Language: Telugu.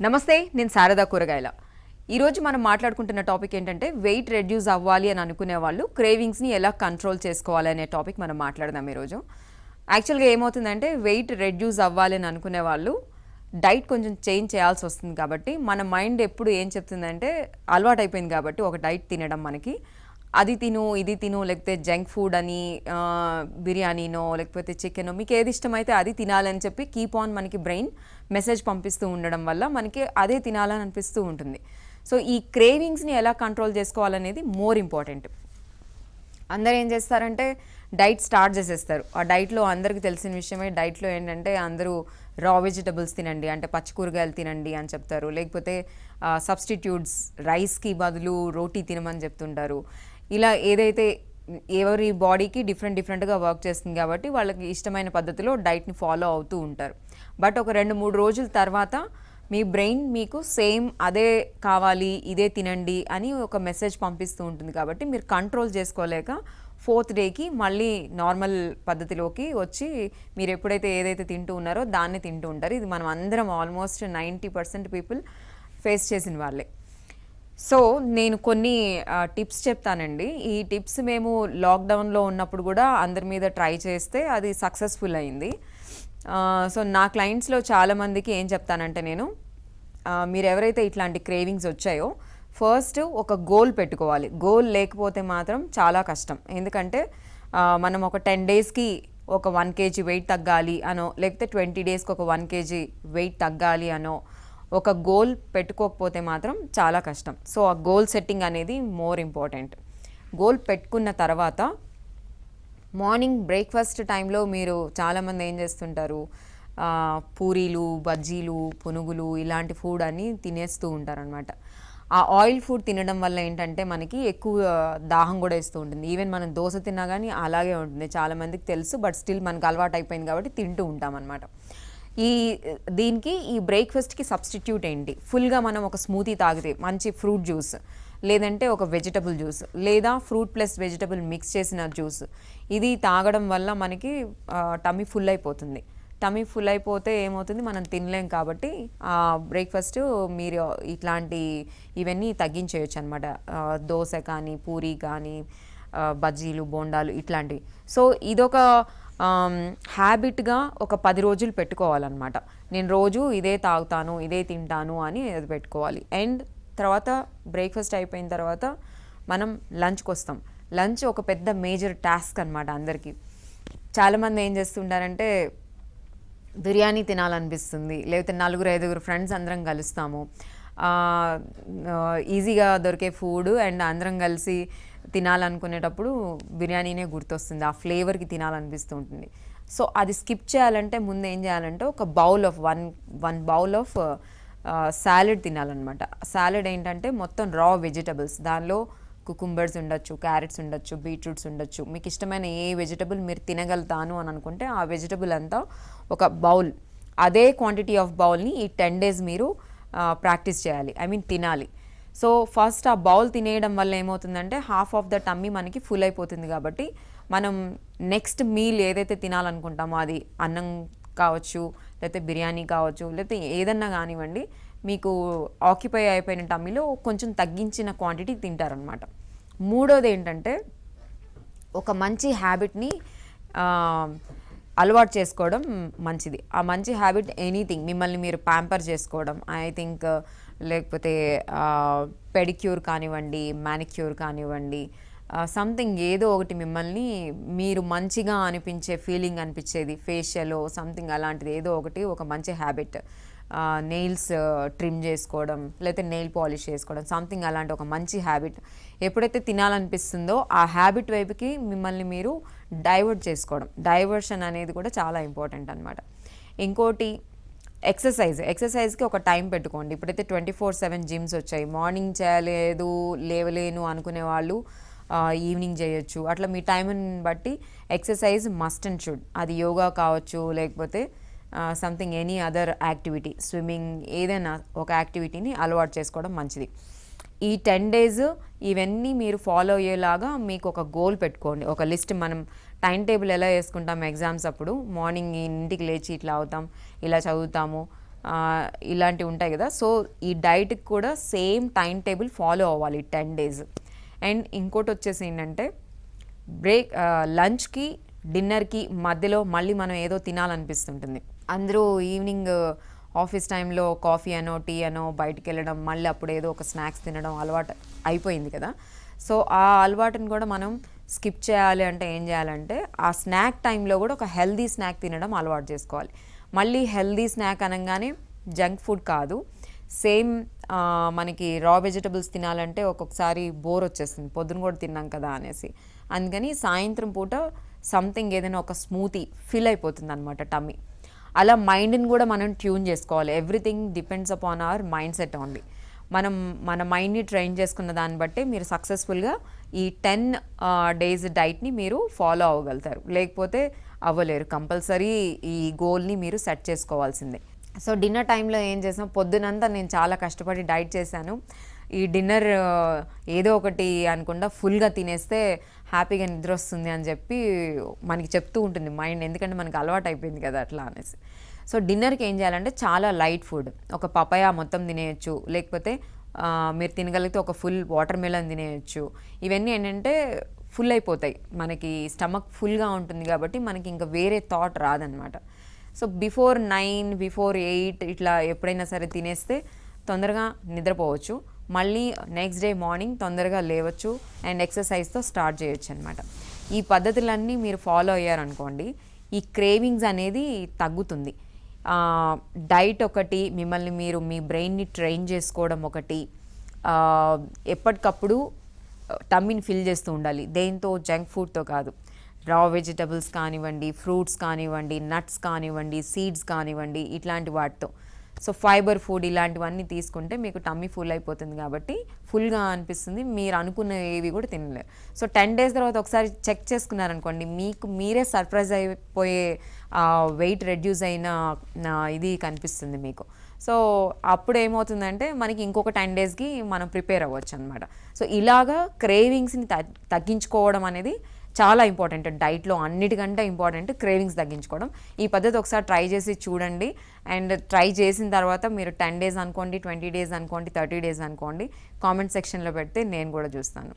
నమస్తే, నేను శారదా కూరగాయల. ఈరోజు మనం మాట్లాడుకుంటున్న టాపిక్ ఏంటంటే వెయిట్ రెడ్యూస్ అవ్వాలి అని అనుకునే వాళ్ళు క్రేవింగ్స్ని ఎలా కంట్రోల్ చేసుకోవాలి అనే టాపిక్ మనం మాట్లాడదాం ఈరోజు. యాక్చువల్గా ఏమవుతుందంటే వెయిట్ రెడ్యూస్ అవ్వాలి అని అనుకునే వాళ్ళు డైట్ కొంచెం చేంజ్ చేయాల్సి వస్తుంది. కాబట్టి మన మైండ్ ఎప్పుడు ఏం చెప్తుందంటే అలవాటు అయిపోయింది కాబట్టి ఒక డైట్ తినడం మనకి, అది తిను ఇది తిను, లేకపోతే జంక్ ఫుడ్ అని బిర్యానీనో లేకపోతే చికెనో మీకు ఏది ఇష్టమైతే అది తినాలని చెప్పి కీప్ ఆన్ మనకి బ్రెయిన్ మెసేజ్ పంపిస్తూ ఉండడం వల్ల మనకి అదే తినాలని అనిపిస్తూ ఉంటుంది. సో ఈ క్రేవింగ్స్ని ఎలా కంట్రోల్ చేసుకోవాలనేది మోర్ ఇంపార్టెంట్. అందరూ ఏం చేస్తారంటే డైట్ స్టార్ట్ చేసేస్తారు. ఆ డైట్లో అందరికీ తెలిసిన విషయమే, డైట్లో ఏంటంటే అందరూ రా వెజిటబుల్స్ తినండి అంటే పచ్చి కూరగాయలు తినండి అని చెప్తారు, లేకపోతే సబ్స్టిట్యూట్స్ రైస్కి బదులు రోటీ తినమని చెప్తుంటారు. ఇలా ఏదైతే ఎవరి బాడీకి డిఫరెంట్గా వర్క్ చేస్తుంది కాబట్టి వాళ్ళకి ఇష్టమైన పద్ధతిలో డైట్ని ఫాలో అవుతూ ఉంటారు. బట్ ఒక 2-3 రోజుల తర్వాత మీ బ్రెయిన్ మీకు సేమ్ అదే కావాలి ఇదే తినండి అని ఒక మెసేజ్ పంపిస్తూ ఉంటుంది. కాబట్టి మీరు కంట్రోల్ చేసుకోలేక 4th డేకి మళ్ళీ నార్మల్ పద్ధతిలోకి వచ్చి మీరు ఎప్పుడైతే ఏదైతే తింటూ ఉన్నారో దాన్ని తింటూ ఉంటారు. ఇది మనం అందరం ఆల్మోస్ట్ 90% పీపుల్ ఫేస్ చేసిన వాళ్ళే. సో నేను కొన్ని టిప్స్ చెప్తానండి. ఈ టిప్స్ మేము లాక్డౌన్లో ఉన్నప్పుడు కూడా అందరి మీద ట్రై చేస్తే అది సక్సెస్ఫుల్ అయింది. సో నా క్లయింట్స్లో చాలామందికి ఏం చెప్తానంటే నేను, మీరు ఎవరైతే ఇట్లాంటి క్రేవింగ్స్ వచ్చాయో ఫస్ట్ ఒక గోల్ పెట్టుకోవాలి. గోల్ లేకపోతే మాత్రం చాలా కష్టం. ఎందుకంటే మనం ఒక 10 డేస్కి ఒక 1 kg వెయిట్ తగ్గాలి అనో, లేకపోతే 20 డేస్కి ఒక 1 kg వెయిట్ తగ్గాలి అనో ఒక గోల్ పెట్టుకోకపోతే మాత్రం చాలా కష్టం. సో ఆ గోల్ సెట్టింగ్ అనేది మోర్ ఇంపార్టెంట్. గోల్ పెట్టుకున్న తర్వాత మార్నింగ్ బ్రేక్ఫాస్ట్ టైంలో మీరు చాలామంది ఏం చేస్తుంటారు, పూరీలు, బజ్జీలు, పునుగులు ఇలాంటి ఫుడ్ అన్నీ తినేస్తూ ఉంటారనమాట. ఆ ఆయిల్ ఫుడ్ తినడం వల్ల ఏంటంటే మనకి ఎక్కువ దాహం కూడా వేస్తూ ఉంటుంది. ఈవెన్ మనం దోశ తిన్నా కానీ అలాగే ఉంటుంది, చాలామందికి తెలుసు. బట్ స్టిల్ మనకు అలవాటు అయిపోయింది కాబట్టి తింటూ ఉంటాం అనమాట. దీనికి ఈ బ్రేక్ఫాస్ట్కి సబ్స్టిట్యూట్ ఏంటి? ఫుల్గా మనం ఒక స్మూతీ తాగితే మంచి ఫ్రూట్ జ్యూస్, లేదంటే ఒక వెజిటబుల్ జ్యూస్, లేదా ఫ్రూట్ ప్లస్ వెజిటబుల్ మిక్స్ చేసిన జ్యూస్, ఇది తాగడం వల్ల మనకి టమ్మీ ఫుల్ అయిపోతుంది. టమ్మీ ఫుల్ అయిపోతే ఏమవుతుంది, మనం తినలేం. కాబట్టి బ్రేక్ఫాస్ట్ మీరు ఇట్లాంటి ఇవన్నీ తగ్గించేయచ్చు అనమాట. దోశ కానీ, పూరీ కానీ, బజ్జీలు, బోండాలు ఇట్లాంటివి. సో ఇదొక హ్యాబిట్గా ఒక 10 రోజులు పెట్టుకోవాలన్నమాట. నేను రోజు ఇదే తాగుతాను, ఇదే తింటాను అని అది పెట్టుకోవాలి. అండ్ తర్వాత బ్రేక్ఫాస్ట్ అయిపోయిన తర్వాత మనం లంచ్కి వస్తాం. లంచ్ ఒక పెద్ద మేజర్ టాస్క్ అనమాట అందరికీ. చాలామంది ఏం చేస్తుంటారంటే బిర్యానీ తినాలనిపిస్తుంది, లేకపోతే 4-5 ఫ్రెండ్స్ అందరం కలుస్తాము, ఈజీగా దొరికే ఫుడ్ అండ్ అందరం కలిసి తినాలనుకునేటప్పుడు బిర్యానీనే గుర్తొస్తుంది, ఆ ఫ్లేవర్కి తినాలనిపిస్తూ ఉంటుంది. సో అది స్కిప్ చేయాలంటే ముందు ఏం చేయాలంటే ఒక bowl of one bowl of salad తినాలన్నమాట. సాలెడ్ ఏంటంటే మొత్తం రా వెజిటబుల్స్, దానిలో కుకుంబర్స్ ఉండొచ్చు, క్యారెట్స్ ఉండొచ్చు, బీట్రూట్స్ ఉండొచ్చు. మీకు ఇష్టమైన ఏ వెజిటబుల్ మీరు తినగలుగుతాను అని అనుకుంటే ఆ వెజిటబుల్ అంతా ఒక బౌల్, అదే క్వాంటిటీ ఆఫ్ బౌల్ని ఈ 10 డేస్ మీరు ప్రాక్టీస్ చేయాలి, తినాలి. సో ఫస్ట్ ఆ బౌల్ తినేయడం వల్ల ఏమవుతుందంటే హాఫ్ ఆఫ్ ద టమ్మీ మనకి ఫుల్ అయిపోతుంది. కాబట్టి మనం నెక్స్ట్ మీల్ ఏదైతే తినాలనుకుంటామో అది అన్నం కావచ్చు, లేకపోతే బిర్యానీ కావచ్చు, లేకపోతే ఏదన్నా కానివ్వండి, మీకు ఆక్యుపై అయిపోయిన టమ్మీలో కొంచెం తగ్గించిన క్వాంటిటీ తింటారనమాట. మూడోది ఏంటంటే ఒక మంచి హ్యాబిట్ని అలవాటు చేసుకోవడం మంచిది. ఆ మంచి హ్యాబిట్ ఎనీథింగ్, మిమ్మల్ని మీరు ప్యాంపర్ చేసుకోవడం, ఐ థింక్, లేకపోతే పెడిక్యూర్ కానివ్వండి, మ్యానిక్యూర్ కానివ్వండి, సంథింగ్ ఏదో ఒకటి మిమ్మల్ని మీరు మంచిగా అనిపించే ఫీలింగ్ అనిపించేది, ఫేషియల్ సంథింగ్ అలాంటిది ఏదో ఒకటి, ఒక మంచి హ్యాబిట్. నెయిల్స్ ట్రిమ్ చేసుకోవడం, లేకపోతే నెయిల్ పాలిష్ చేసుకోవడం, సంథింగ్ అలాంటి ఒక మంచి హ్యాబిట్. ఎప్పుడైతే తినాలనిపిస్తుందో ఆ హ్యాబిట్ వైపుకి మిమ్మల్ని మీరు డైవర్ట్ చేసుకోవడం. డైవర్షన్ అనేది కూడా చాలా ఇంపార్టెంట్ అనమాట. ఇంకోటి ఎక్సర్సైజ్కి ఒక టైం పెట్టుకోండి. ఇప్పుడైతే 24/7 జిమ్స్ వచ్చాయి. మార్నింగ్ చేయలేదు, లేవలేను అనుకునే వాళ్ళు ఈవినింగ్ చేయొచ్చు. అట్లా మీ టైంని బట్టి ఎక్సర్సైజ్ మస్ట్ అండ్ షుడ్. అది యోగా కావచ్చు, లేకపోతే something any other activity, swimming, ఏదైనా ఒక యాక్టివిటీని అలవాటు చేసుకోవడం మంచిది. ఈ 10 డేస్ ఇవన్నీ మీరు ఫాలో అయ్యేలాగా మీకు ఒక గోల్ పెట్టుకోండి. ఒక లిస్ట్ మనం టైం టేబుల్ ఎలా వేసుకుంటాం ఎగ్జామ్స్ అప్పుడు మార్నింగ్ ఇంటికి లేచి ఇట్లా అవుతాం, ఇలా చదువుతాము, ఇలాంటివి ఉంటాయి కదా. సో ఈ డైట్కి కూడా సేమ్ టైం టేబుల్ ఫాలో అవ్వాలి 10 డేస్. అండ్ ఇంకోటి వచ్చేసి ఏంటంటే లంచ్కి డిన్నర్కి మధ్యలో మళ్ళీ మనం ఏదో తినాలనిపిస్తుంటుంది. అందరూ ఈవినింగ్ ఆఫీస్ టైంలో కాఫీ అనో టీ అనో బయటికి వెళ్ళడం, మళ్ళీ అప్పుడు ఏదో ఒక స్నాక్స్ తినడం అలవాటు అయిపోయింది కదా. సో ఆ అలవాటుని కూడా మనం స్కిప్ చేయాలి అంటే ఏం చేయాలంటే ఆ స్నాక్ టైంలో కూడా ఒక హెల్దీ స్నాక్ తినడం అలవాటు చేసుకోవాలి. మళ్ళీ హెల్దీ స్నాక్ అనగానే జంక్ ఫుడ్ కాదు, సేమ్ మనకి రా వెజిటబుల్స్ తినాలంటే ఒక్కొక్కసారి బోర్ వచ్చేస్తుంది, పొద్దున కూడా తిన్నాం కదా అనేసి. అందుకని సాయంత్రం పూట సంథింగ్ ఏదైనా ఒక స్మూతీ ఫిల్ అయిపోతుంది అనమాట టమ్మీ. అలా మైండ్ని కూడా మనం ట్యూన్ చేసుకోవాలి. Everything depends upon our mind set only. మనం మన మైండ్ని ట్రైన్ చేసుకున్న దాన్ని బట్టే మీరు సక్సెస్ఫుల్గా ఈ 10 డేస్ డైట్ని మీరు ఫాలో అవ్వగలుగుతారు, లేకపోతే అవ్వలేరు. కంపల్సరీ ఈ గోల్ని మీరు సెట్ చేసుకోవాల్సిందే. సో డిన్నర్ టైంలో ఏం చేసాం, పొద్దునంతా నేను చాలా కష్టపడి డైట్ చేశాను, ఈ డిన్నర్ ఏదో ఒకటి అనకుండా ఫుల్గా తినేస్తే హ్యాపీగా నిద్ర వస్తుంది అని చెప్పి మనకి చెప్తూ ఉంటుంది మైండ్, ఎందుకంటే మనకి అలవాటు అయిపోయింది కదా అట్లా అనేసి. సో డిన్నర్కి ఏం చేయాలంటే చాలా లైట్ ఫుడ్, ఒక పపాయ మొత్తం తినేయచ్చు, లేకపోతే మీరు తినగలిగితే ఒక ఫుల్ వాటర్ మెలన్ తినేయచ్చు. ఇవన్నీ ఏంటంటే ఫుల్ అయిపోతాయి, మనకి స్టమక్ ఫుల్గా ఉంటుంది కాబట్టి మనకి ఇంకా వేరే థాట్ రాదనమాట. సో బిఫోర్ 9 బిఫోర్ 8 ఇట్లా ఎప్పుడైనా సరే తినేస్తే తొందరగా నిద్రపోవచ్చు, మళ్ళీ నెక్స్ట్ డే మార్నింగ్ తొందరగా లేవచ్చు అండ్ ఎక్సర్సైజ్తో స్టార్ట్ చేయొచ్చు అనమాట. ఈ పద్ధతులన్నీ మీరు ఫాలో అయ్యారనుకోండి, ఈ క్రేవింగ్స్ అనేది తగ్గుతుంది. డైట్ ఒకటి, మిమ్మల్ని మీరు మీ బ్రెయిన్ని ట్రైన్ చేసుకోవడం ఒకటి, ఎప్పటికప్పుడు టమ్మీని ఫిల్ చేస్తూ ఉండాలి. దేంతో, జంక్ ఫుడ్తో కాదు, రా వెజిటబుల్స్ కానివ్వండి, ఫ్రూట్స్ కానివ్వండి, నట్స్ కానివ్వండి, సీడ్స్ కానివ్వండి, ఇట్లాంటి వాటితో. సో ఫైబర్ ఫుడ్ ఇలాంటివన్నీ తీసుకుంటే మీకు టమ్మీ ఫుల్ అయిపోతుంది కాబట్టి ఫుల్గా అనిపిస్తుంది, మీరు అనుకున్న ఏవి కూడా తినలేరు. సో 10 డేస్ తర్వాత ఒకసారి చెక్ చేసుకున్నారనుకోండి, మీకు మీరే సర్ప్రైజ్ అయిపోయే వెయిట్ రెడ్యూస్ అయిన ఇది కనిపిస్తుంది మీకు. సో అప్పుడు ఏమవుతుందంటే మనకి ఇంకొక 10 డేస్కి మనం ప్రిపేర్ అవ్వచ్చు అనమాట. సో ఇలాగా క్రేవింగ్స్ని తగ్గించుకోవడం అనేది చాలా ఇంపార్టెంట్. డైట్లో అన్నిటికంటే ఇంపార్టెంట్ క్రేవింగ్స్ తగ్గించుకోవడం. ఈ పద్ధతి ఒకసారి ట్రై చేసి చూడండి. అండ్ ట్రై చేసిన తర్వాత మీరు 10 డేస్ అనుకోండి, 20 డేస్ అనుకోండి, 30 డేస్ అనుకోండి, కామెంట్ సెక్షన్లో పెడితే నేను కూడా చూస్తాను.